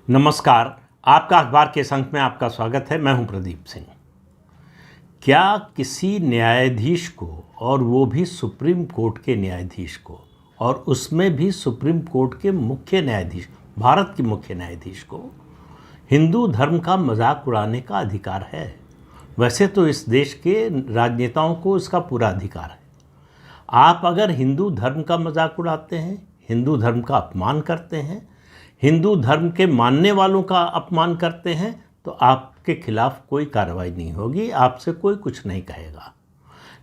नमस्कार। आपका अखबार के अंक में आपका स्वागत है। मैं हूं प्रदीप सिंह। क्या किसी न्यायाधीश को, और वो भी सुप्रीम कोर्ट के न्यायाधीश को, और उसमें भी सुप्रीम कोर्ट के मुख्य न्यायाधीश, भारत के मुख्य न्यायाधीश को, हिंदू धर्म का मजाक उड़ाने का अधिकार है? वैसे तो इस देश के राजनेताओं को इसका पूरा अधिकार है। आप अगर हिंदू धर्म का मजाक उड़ाते हैं, हिंदू धर्म का अपमान करते हैं, हिंदू धर्म के मानने वालों का अपमान करते हैं, तो आपके खिलाफ कोई कार्रवाई नहीं होगी, आपसे कोई कुछ नहीं कहेगा।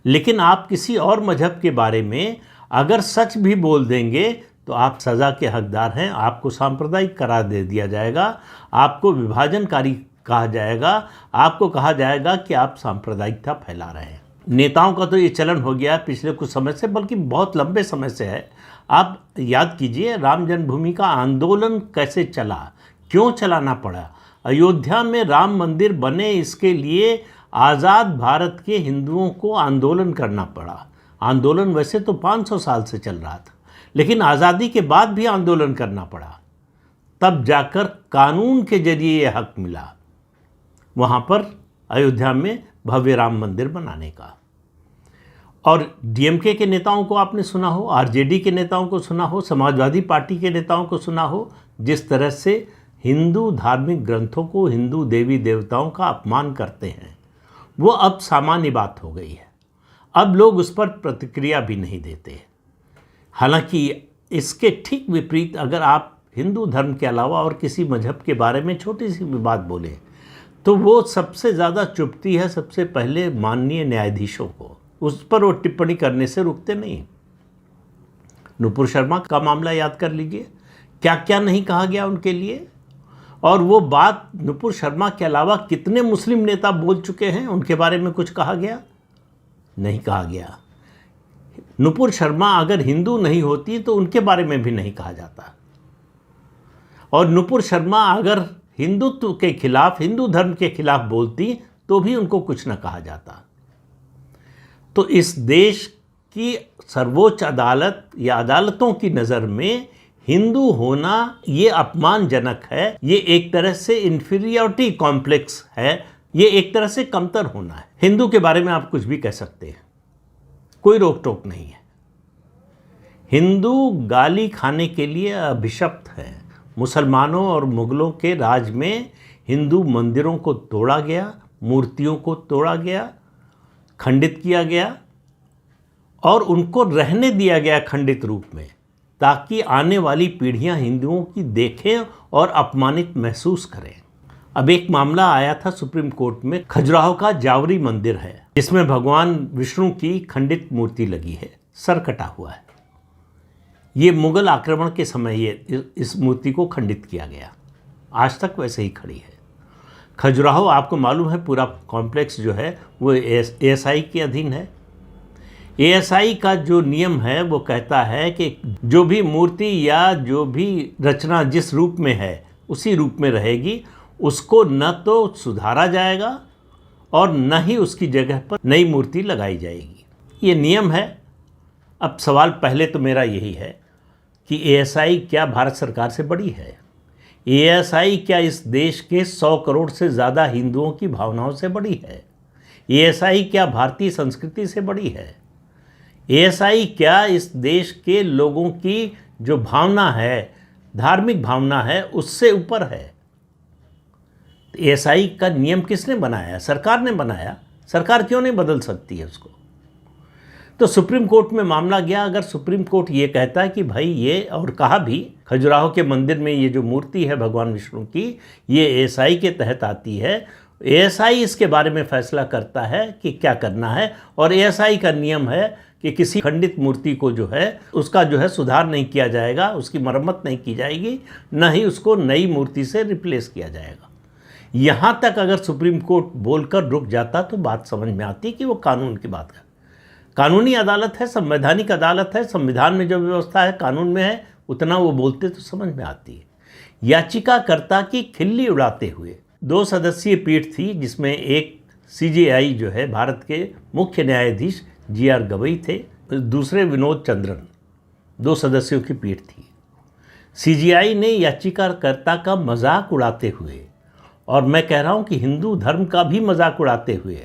लेकिन आप किसी और मजहब के बारे में अगर सच भी बोल देंगे तो आप सज़ा के हकदार हैं। आपको सांप्रदायिक करार दे दिया जाएगा, आपको विभाजनकारी कहा जाएगा, आपको कहा जाएगा कि आप सांप्रदायिकता फैला रहे हैं। नेताओं का तो ये चलन हो गया पिछले कुछ समय से, बल्कि बहुत लंबे समय से है। आप याद कीजिए, राम जन्मभूमि का आंदोलन कैसे चला, क्यों चलाना पड़ा? अयोध्या में राम मंदिर बने, इसके लिए आज़ाद भारत के हिंदुओं को आंदोलन करना पड़ा। आंदोलन वैसे तो 500 साल से चल रहा था, लेकिन आज़ादी के बाद भी आंदोलन करना पड़ा। तब जाकर कानून के जरिए ये हक मिला वहाँ पर अयोध्या में भव्य राम मंदिर बनाने का। और डीएमके के नेताओं को आपने सुना हो, आरजेडी के नेताओं को सुना हो, समाजवादी पार्टी के नेताओं को सुना हो, जिस तरह से हिंदू धार्मिक ग्रंथों को, हिंदू देवी देवताओं का अपमान करते हैं, वो अब सामान्य बात हो गई है। अब लोग उस पर प्रतिक्रिया भी नहीं देते। हालांकि इसके ठीक विपरीत अगर आप हिंदू धर्म के अलावा और किसी मजहब के बारे में छोटी सी भी बात बोलें, तो वो सबसे ज़्यादा चुभती है सबसे पहले माननीय न्यायाधीशों को। उस पर वो टिप्पणी करने से रुकते नहीं। नुपुर शर्मा का मामला याद कर लीजिए, क्या क्या नहीं कहा गया उनके लिए। और वो बात नुपुर शर्मा के अलावा कितने मुस्लिम नेता बोल चुके हैं, उनके बारे में कुछ कहा गया? नहीं कहा गया। नुपुर शर्मा अगर हिंदू नहीं होती तो उनके बारे में भी नहीं कहा जाता। और नुपुर शर्मा अगर हिंदुत्व के खिलाफ, हिंदू धर्म के खिलाफ बोलती तो भी उनको कुछ न कहा जाता। तो इस देश की सर्वोच्च अदालत या अदालतों की नज़र में हिंदू होना ये अपमानजनक है, ये एक तरह से इन्फीरियरिटी कॉम्प्लेक्स है, ये एक तरह से कमतर होना है। हिंदू के बारे में आप कुछ भी कह सकते हैं, कोई रोक टोक नहीं है। हिंदू गाली खाने के लिए अभिशप्त है। मुसलमानों और मुगलों के राज में हिंदू मंदिरों को तोड़ा गया, मूर्तियों को तोड़ा गया, खंडित किया गया, और उनको रहने दिया गया खंडित रूप में, ताकि आने वाली पीढ़ियां हिंदुओं की देखें और अपमानित महसूस करें। अब एक मामला आया था सुप्रीम कोर्ट में, खजुराहो का जावरी मंदिर है, जिसमें भगवान विष्णु की खंडित मूर्ति लगी है, सर कटा हुआ है। ये मुगल आक्रमण के समय ये इस मूर्ति को खंडित किया गया, आज तक वैसे ही खड़ी है। खजुराहो आपको मालूम है पूरा कॉम्प्लेक्स जो है वो एएसआई के अधीन है। एएसआई का जो नियम है वो कहता है कि जो भी मूर्ति या जो भी रचना जिस रूप में है उसी रूप में रहेगी, उसको न तो सुधारा जाएगा और न ही उसकी जगह पर नई मूर्ति लगाई जाएगी। ये नियम है। अब सवाल पहले तो मेरा यही है कि एएसआई क्या भारत सरकार से बड़ी है? एएसआई क्या इस देश के 100 करोड़ से ज़्यादा हिंदुओं की भावनाओं से बड़ी है? एएसआई क्या भारतीय संस्कृति से बड़ी है? एएसआई क्या इस देश के लोगों की जो भावना है, धार्मिक भावना है, उससे ऊपर है? एएसआई का नियम किसने बनाया? सरकार ने बनाया। सरकार क्यों नहीं बदल सकती है उसको? तो सुप्रीम कोर्ट में मामला गया। अगर सुप्रीम कोर्ट ये कहता है कि भाई ये, और कहा भी खजुराहो के मंदिर में ये जो मूर्ति है भगवान विष्णु की, ये एएसआई के तहत आती है, एएसआई इसके बारे में फैसला करता है कि क्या करना है, और एएसआई का नियम है कि किसी खंडित मूर्ति को जो है उसका जो है सुधार नहीं किया जाएगा, उसकी मरम्मत नहीं की जाएगी, न ही उसको नई मूर्ति से रिप्लेस किया जाएगा। यहाँ तक अगर सुप्रीम कोर्ट बोलकर रुक जाता तो बात समझ में आती कि वो कानून की बात कर, कानूनी अदालत है, संवैधानिक अदालत है, संविधान में जो व्यवस्था है कानून में है, उतना वो बोलते तो समझ में आती है। याचिकाकर्ता की खिल्ली उड़ाते हुए 2 सदस्यीय पीठ थी, जिसमें एक सीजेआई जो है भारत के मुख्य न्यायाधीश जीआर गवई थे, दूसरे विनोद चंद्रन, 2 सदस्यों की पीठ थी। सीजीआई ने याचिकाकर्ता का मजाक उड़ाते हुए, और मैं कह रहा हूं कि हिंदू धर्म का भी मजाक उड़ाते हुए,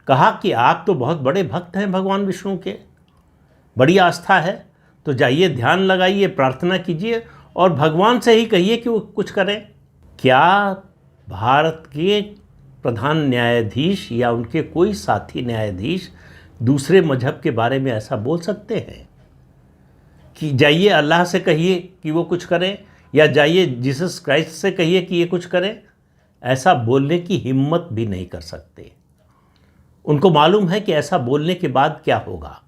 कहा कि आप तो बहुत बड़े भक्त हैं भगवान विष्णु के, बड़ी आस्था है, तो जाइए ध्यान लगाइए, प्रार्थना कीजिए और भगवान से ही कहिए कि वो कुछ करें। क्या भारत के प्रधान न्यायाधीश या उनके कोई साथी न्यायाधीश दूसरे मजहब के बारे में ऐसा बोल सकते हैं कि जाइए अल्लाह से कहिए कि वो कुछ करें, या जाइए जीसस क्राइस्ट से कहिए कि ये कुछ करें? ऐसा बोलने की हिम्मत भी नहीं कर सकते। उनको मालूम है कि ऐसा बोलने के बाद क्या होगा,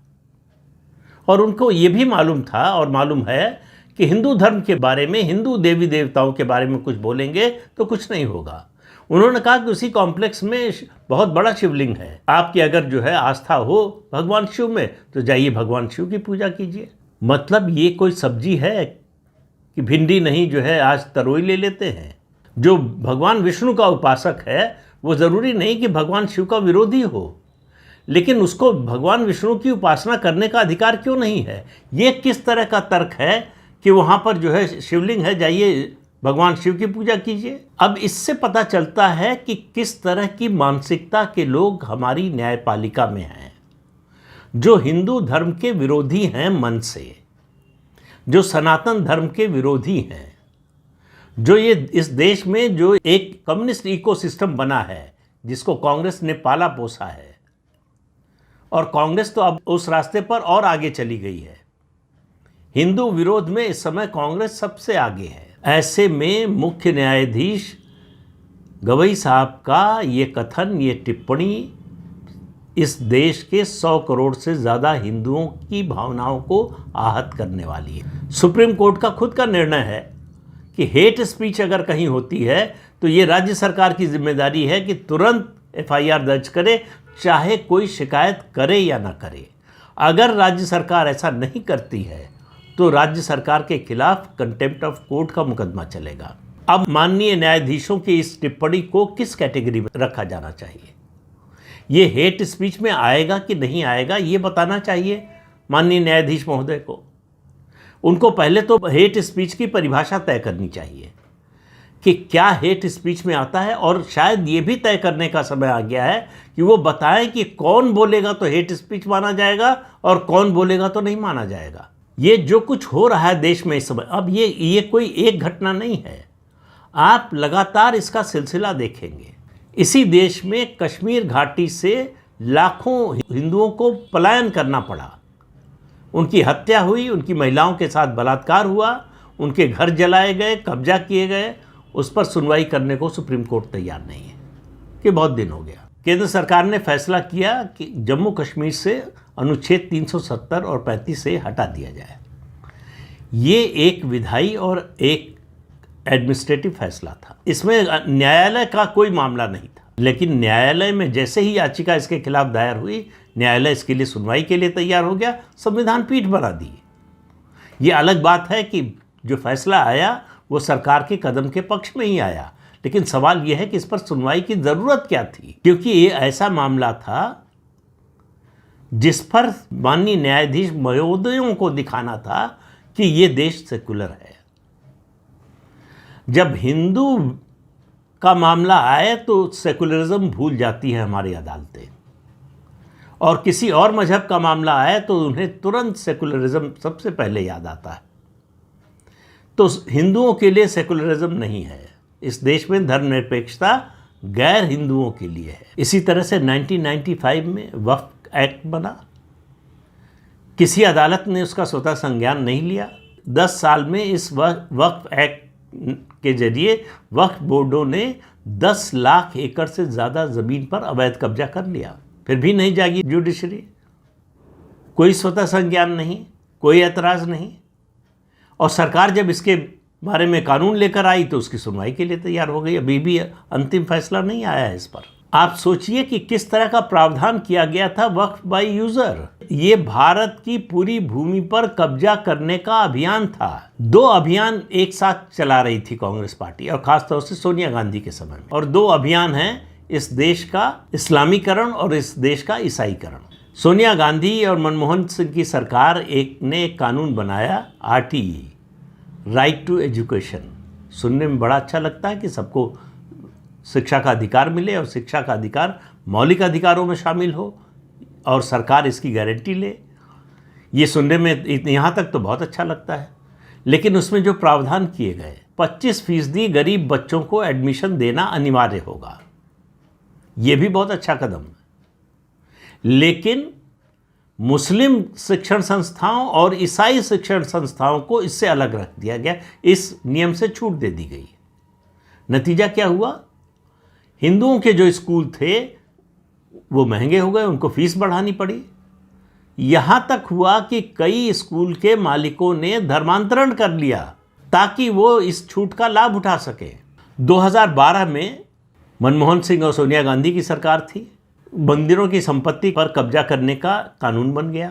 और उनको ये भी मालूम था और मालूम है कि हिंदू धर्म के बारे में, हिंदू देवी देवताओं के बारे में कुछ बोलेंगे तो कुछ नहीं होगा। उन्होंने कहा कि उसी कॉम्प्लेक्स में बहुत बड़ा शिवलिंग है, आपकी अगर जो है आस्था हो भगवान शिव में तो जाइए भगवान शिव की पूजा कीजिए। मतलब ये कोई सब्जी है कि भिंडी नहीं जो है आज तरोई ले लेते हैं। जो भगवान विष्णु का उपासक है वो ज़रूरी नहीं कि भगवान शिव का विरोधी हो, लेकिन उसको भगवान विष्णु की उपासना करने का अधिकार क्यों नहीं है? ये किस तरह का तर्क है कि वहाँ पर जो है शिवलिंग है, जाइए भगवान शिव की पूजा कीजिए। अब इससे पता चलता है कि किस तरह की मानसिकता के लोग हमारी न्यायपालिका में हैं, जो हिंदू धर्म के विरोधी हैं मन से, जो सनातन धर्म के विरोधी हैं, जो ये इस देश में जो एक कम्युनिस्ट इकोसिस्टम बना है जिसको कांग्रेस ने पाला पोसा है, और कांग्रेस तो अब उस रास्ते पर और आगे चली गई है। हिंदू विरोध में इस समय कांग्रेस सबसे आगे है। ऐसे में मुख्य न्यायाधीश गवई साहब का ये कथन, ये टिप्पणी इस देश के 100 करोड़ से ज़्यादा हिंदुओं की भावनाओं को आहत करने वाली है। सुप्रीम कोर्ट का खुद का निर्णय है कि हेट स्पीच अगर कहीं होती है तो ये राज्य सरकार की जिम्मेदारी है कि तुरंत एफआईआर दर्ज करे, चाहे कोई शिकायत करे या ना करे। अगर राज्य सरकार ऐसा नहीं करती है तो राज्य सरकार के खिलाफ कंटेम्प्ट ऑफ कोर्ट का मुकदमा चलेगा। अब माननीय न्यायाधीशों की इस टिप्पणी को किस कैटेगरी में रखा जाना चाहिए? ये हेट स्पीच में आएगा कि नहीं आएगा, ये बताना चाहिए माननीय न्यायाधीश महोदय को। उनको पहले तो हेट स्पीच की परिभाषा तय करनी चाहिए कि क्या हेट स्पीच में आता है, और शायद ये भी तय करने का समय आ गया है कि वो बताएं कि कौन बोलेगा तो हेट स्पीच माना जाएगा और कौन बोलेगा तो नहीं माना जाएगा। ये जो कुछ हो रहा है देश में इस समय, अब ये कोई एक घटना नहीं है, आप लगातार इसका सिलसिला देखेंगे। इसी देश में कश्मीर घाटी से लाखों हिंदुओं को पलायन करना पड़ा, उनकी हत्या हुई, उनकी महिलाओं के साथ बलात्कार हुआ, उनके घर जलाए गए, कब्जा किए गए। उस पर सुनवाई करने को सुप्रीम कोर्ट तैयार नहीं है कि बहुत दिन हो गया। केंद्र सरकार ने फैसला किया कि जम्मू कश्मीर से अनुच्छेद 370 और 35 से हटा दिया जाए। ये एक विधायी और एक एडमिनिस्ट्रेटिव फैसला था, इसमें न्यायालय का कोई मामला नहीं था। लेकिन न्यायालय में जैसे ही याचिका इसके खिलाफ दायर हुई, न्यायालय इसके लिए सुनवाई के लिए तैयार हो गया, संविधान पीठ बना दी। ये अलग बात है कि जो फैसला आया वो सरकार के कदम के पक्ष में ही आया, लेकिन सवाल यह है कि इस पर सुनवाई की ज़रूरत क्या थी, क्योंकि ये ऐसा मामला था जिस पर माननीय न्यायाधीश महोदयों को दिखाना था कि ये देश सेकुलर है। जब हिंदू का मामला आए तो सेकुलरिज्म भूल जाती है हमारी अदालतें, और किसी और मजहब का मामला आए तो उन्हें तुरंत सेकुलरिज्म सबसे पहले याद आता है। तो हिंदुओं के लिए सेकुलरिज्म नहीं है इस देश में, धर्मनिरपेक्षता गैर हिंदुओं के लिए है। इसी तरह से 1995 में वक्फ एक्ट बना, किसी अदालत ने उसका स्वतः संज्ञान नहीं लिया। 10 साल में इस वक्फ एक्ट के जरिए वक्फ बोर्डों ने 10 लाख एकड़ से ज़्यादा ज़मीन पर अवैध कब्जा कर लिया, फिर भी नहीं जागी जुडिशरी, कोई स्वतः संज्ञान नहीं, कोई ऐतराज़ नहीं। और सरकार जब इसके बारे में कानून लेकर आई तो उसकी सुनवाई के लिए तैयार हो गई। अभी भी अंतिम फैसला नहीं आया है इस पर। आप सोचिए कि किस तरह का प्रावधान किया गया था वक्फ बाय यूजर। ये भारत की पूरी भूमि पर कब्जा करने का अभियान था। 2 अभियान एक साथ चला रही थी कांग्रेस पार्टी, और खासतौर से सोनिया गांधी के समय में। और 2 अभियान हैं इस देश का इस्लामीकरण और इस देश का ईसाईकरण। सोनिया गांधी और मनमोहन सिंह की सरकार ने एक कानून बनाया, RTE, राइट टू एजुकेशन सुनने में बड़ा अच्छा लगता है कि सबको शिक्षा का अधिकार मिले और शिक्षा का अधिकार मौलिक अधिकारों में शामिल हो और सरकार इसकी गारंटी ले। ये सुनने में यहाँ तक तो बहुत अच्छा लगता है, लेकिन उसमें जो प्रावधान किए गए 25% गरीब बच्चों को एडमिशन देना अनिवार्य होगा, ये भी बहुत अच्छा कदम है। लेकिन मुस्लिम शिक्षण संस्थाओं और ईसाई शिक्षण संस्थाओं को इससे अलग रख दिया गया, इस नियम से छूट दे दी गई। नतीजा क्या हुआ? हिंदुओं के जो स्कूल थे वो महंगे हो गए, उनको फीस बढ़ानी पड़ी। यहाँ तक हुआ कि कई स्कूल के मालिकों ने धर्मांतरण कर लिया ताकि वो इस छूट का लाभ उठा सके। 2012 में मनमोहन सिंह और सोनिया गांधी की सरकार थी। मंदिरों की संपत्ति पर कब्जा करने का कानून बन गया।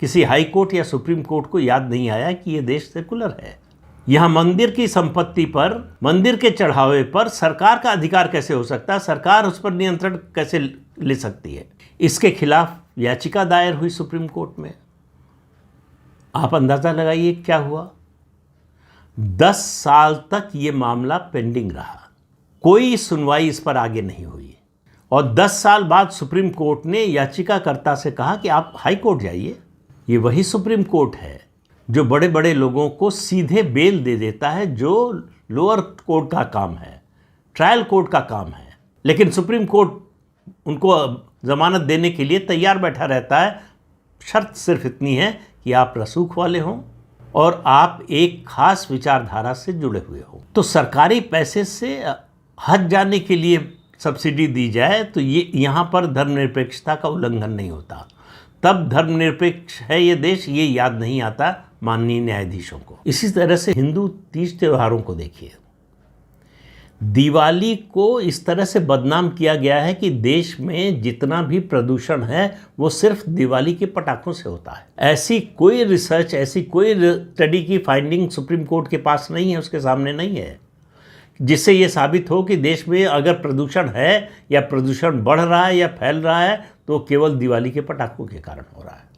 किसी हाई कोर्ट या सुप्रीम कोर्ट को याद नहीं आया कि ये देश सेकुलर है। यहाँ मंदिर की संपत्ति पर, मंदिर के चढ़ावे पर सरकार का अधिकार कैसे हो सकता है? सरकार उस पर नियंत्रण कैसे ले सकती है? इसके खिलाफ याचिका दायर हुई सुप्रीम कोर्ट में। आप अंदाजा लगाइए क्या हुआ। 10 साल तक ये मामला पेंडिंग रहा, कोई सुनवाई इस पर आगे नहीं हुई। और 10 साल बाद सुप्रीम कोर्ट ने याचिकाकर्ता से कहा कि आप हाई कोर्ट जाइए। ये वही सुप्रीम कोर्ट है जो बड़े बड़े लोगों को सीधे बेल दे देता है, जो लोअर कोर्ट का काम है, ट्रायल कोर्ट का काम है। लेकिन सुप्रीम कोर्ट उनको ज़मानत देने के लिए तैयार बैठा रहता है। शर्त सिर्फ इतनी है कि आप रसूख वाले हों और आप एक खास विचारधारा से जुड़े हुए हों। तो सरकारी पैसे से हट जाने के लिए सब्सिडी दी जाए तो ये यहाँ पर धर्मनिरपेक्षता का उल्लंघन नहीं होता। तब धर्मनिरपेक्ष है ये देश, ये याद नहीं आता माननीय न्यायाधीशों को। इसी तरह से हिंदू तीज त्योहारों को देखिए। दिवाली को इस तरह से बदनाम किया गया है कि देश में जितना भी प्रदूषण है वो सिर्फ दिवाली के पटाखों से होता है। ऐसी कोई रिसर्च, ऐसी कोई स्टडी की फाइंडिंग सुप्रीम कोर्ट के पास नहीं है, उसके सामने नहीं है, जिससे ये साबित हो कि देश में अगर प्रदूषण है या प्रदूषण बढ़ रहा है या फैल रहा है तो केवल दिवाली के पटाखों के कारण हो रहा है।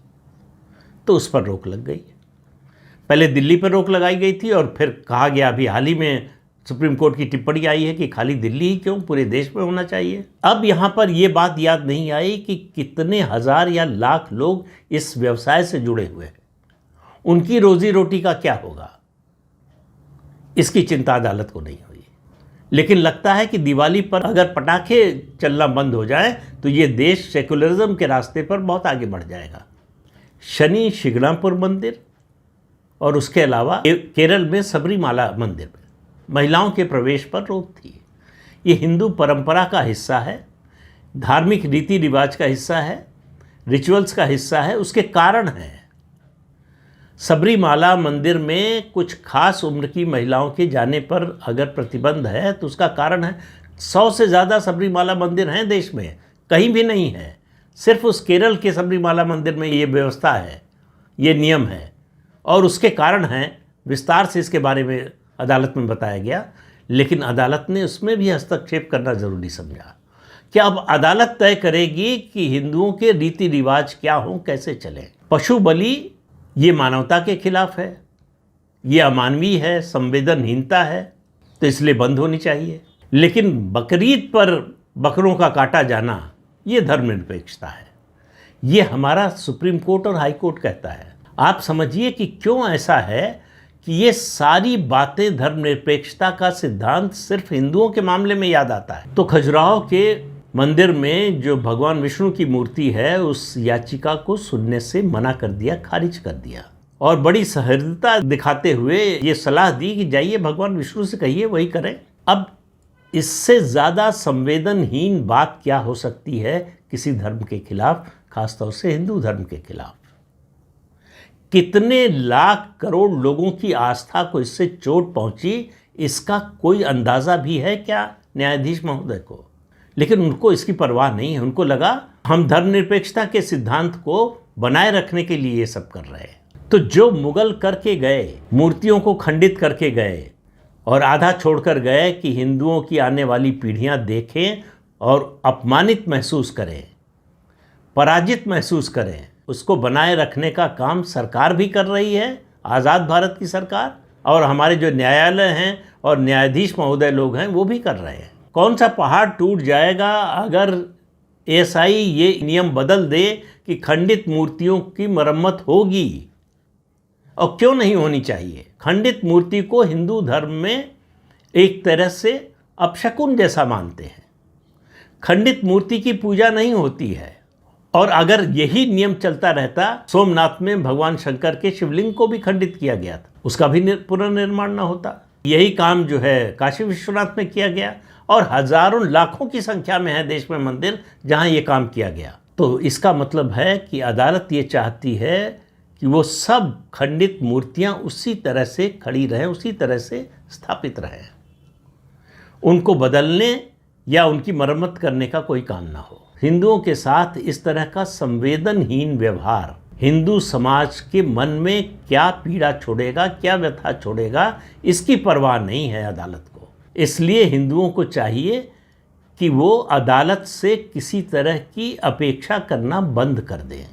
तो उस पर रोक लग गई। पहले दिल्ली पर रोक लगाई गई थी और फिर कहा गया, अभी हाल ही में सुप्रीम कोर्ट की टिप्पणी आई है कि खाली दिल्ली ही क्यों, पूरे देश में होना चाहिए। अब यहाँ पर ये बात याद नहीं आई कि कितने हजार या लाख लोग इस व्यवसाय से जुड़े हुए हैं, उनकी रोजी रोटी का क्या होगा, इसकी चिंता अदालत को नहीं हुई। लेकिन लगता है कि दिवाली पर अगर पटाखे चलना बंद हो जाए तो ये देश सेकुलरिज्म के रास्ते पर बहुत आगे बढ़ जाएगा। शनि शिंगणापुर मंदिर और उसके अलावा केरल में सबरीमाला मंदिर में महिलाओं के प्रवेश पर रोक थी। ये हिंदू परंपरा का हिस्सा है, धार्मिक रीति रिवाज का हिस्सा है, रिचुअल्स का हिस्सा है। उसके कारण है सबरीमाला मंदिर में कुछ खास उम्र की महिलाओं के जाने पर अगर प्रतिबंध है तो उसका कारण है 100 से ज़्यादा सबरीमाला मंदिर हैं देश में, कहीं भी नहीं है। सिर्फ उस केरल के सबरीमाला मंदिर में ये व्यवस्था है, ये नियम है और उसके कारण हैं। विस्तार से इसके बारे में अदालत में बताया गया, लेकिन अदालत ने उसमें भी हस्तक्षेप करना ज़रूरी समझा कि अब अदालत तय करेगी कि हिंदुओं के रीति रिवाज क्या हों, कैसे चलें। पशु बलि ये मानवता के खिलाफ है, ये अमानवीय है, संवेदनहीनता है, तो इसलिए बंद होनी चाहिए। लेकिन बकरीद पर बकरों का काटा जाना ये धर्मनिरपेक्षता है, ये हमारा सुप्रीम कोर्ट और हाई कोर्ट कहता है। आप समझिए कि क्यों ऐसा है कि ये सारी बातें, धर्मनिरपेक्षता का सिद्धांत सिर्फ हिंदुओं के मामले में याद आता है। तो खजुराहो के मंदिर में जो भगवान विष्णु की मूर्ति है उस याचिका को सुनने से मना कर दिया, खारिज कर दिया और बड़ी सहृदयता दिखाते हुए ये सलाह दी कि जाइए भगवान विष्णु से कहिए, वही करें। अब इससे ज़्यादा संवेदनहीन बात क्या हो सकती है किसी धर्म के खिलाफ, खासतौर से हिंदू धर्म के खिलाफ। कितने लाख करोड़ लोगों की आस्था को इससे चोट पहुंची, इसका कोई अंदाज़ा भी है क्या न्यायाधीश महोदय को? लेकिन उनको इसकी परवाह नहीं है। उनको लगा हम धर्मनिरपेक्षता के सिद्धांत को बनाए रखने के लिए ये सब कर रहे हैं। तो जो मुगल करके गए, मूर्तियों को खंडित करके गए और आधा छोड़कर गए कि हिंदुओं की आने वाली पीढ़ियां देखें और अपमानित महसूस करें, पराजित महसूस करें, उसको बनाए रखने का काम सरकार भी कर रही है। आज़ाद भारत की सरकार और हमारे जो न्यायालय हैं और न्यायाधीश महोदय लोग हैं वो भी कर रहे हैं। कौन सा पहाड़ टूट जाएगा अगर एएसआई ये नियम बदल दे कि खंडित मूर्तियों की मरम्मत होगी, और क्यों नहीं होनी चाहिए। खंडित मूर्ति को हिंदू धर्म में एक तरह से अपशकुन जैसा मानते हैं। खंडित मूर्ति की पूजा नहीं होती है, और अगर यही नियम चलता रहता, सोमनाथ में भगवान शंकर के शिवलिंग को भी खंडित किया गया था, उसका भी पुनर्निर्माण न होता। यही काम जो है काशी विश्वनाथ में किया गया, और हजारों लाखों की संख्या में है देश में मंदिर जहां ये काम किया गया। तो इसका मतलब है कि अदालत ये चाहती है कि वो सब खंडित मूर्तियां उसी तरह से खड़ी रहें, उसी तरह से स्थापित रहें, उनको बदलने या उनकी मरम्मत करने का कोई काम ना हो। हिंदुओं के साथ इस तरह का संवेदनहीन व्यवहार हिंदू समाज के मन में क्या पीड़ा छोड़ेगा, क्या व्यथा छोड़ेगा, इसकी परवाह नहीं है अदालत को। इसलिए हिंदुओं को चाहिए कि वो अदालत से किसी तरह की अपेक्षा करना बंद कर दें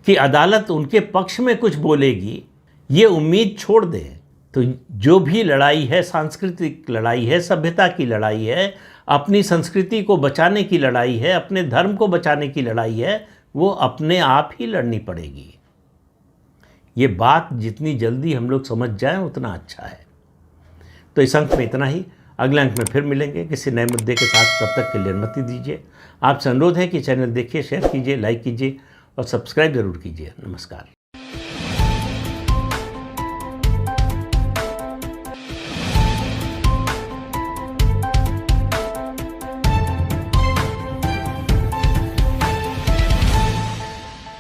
कि अदालत उनके पक्ष में कुछ बोलेगी, ये उम्मीद छोड़ दें। तो जो भी लड़ाई है, सांस्कृतिक लड़ाई है, सभ्यता की लड़ाई है, अपनी संस्कृति को बचाने की लड़ाई है, अपने धर्म को बचाने की लड़ाई है, वो अपने आप ही लड़नी पड़ेगी। ये बात जितनी जल्दी हम लोग समझ जाएं उतना अच्छा है। तो इस अंक में इतना ही। अगले अंक में फिर मिलेंगे किसी नए मुद्दे के साथ। तब तक के लिए अनुमति दीजिए। आपसे अनुरोध है कि चैनल देखिए, शेयर कीजिए, लाइक कीजिए और सब्सक्राइब जरूर कीजिए। नमस्कार।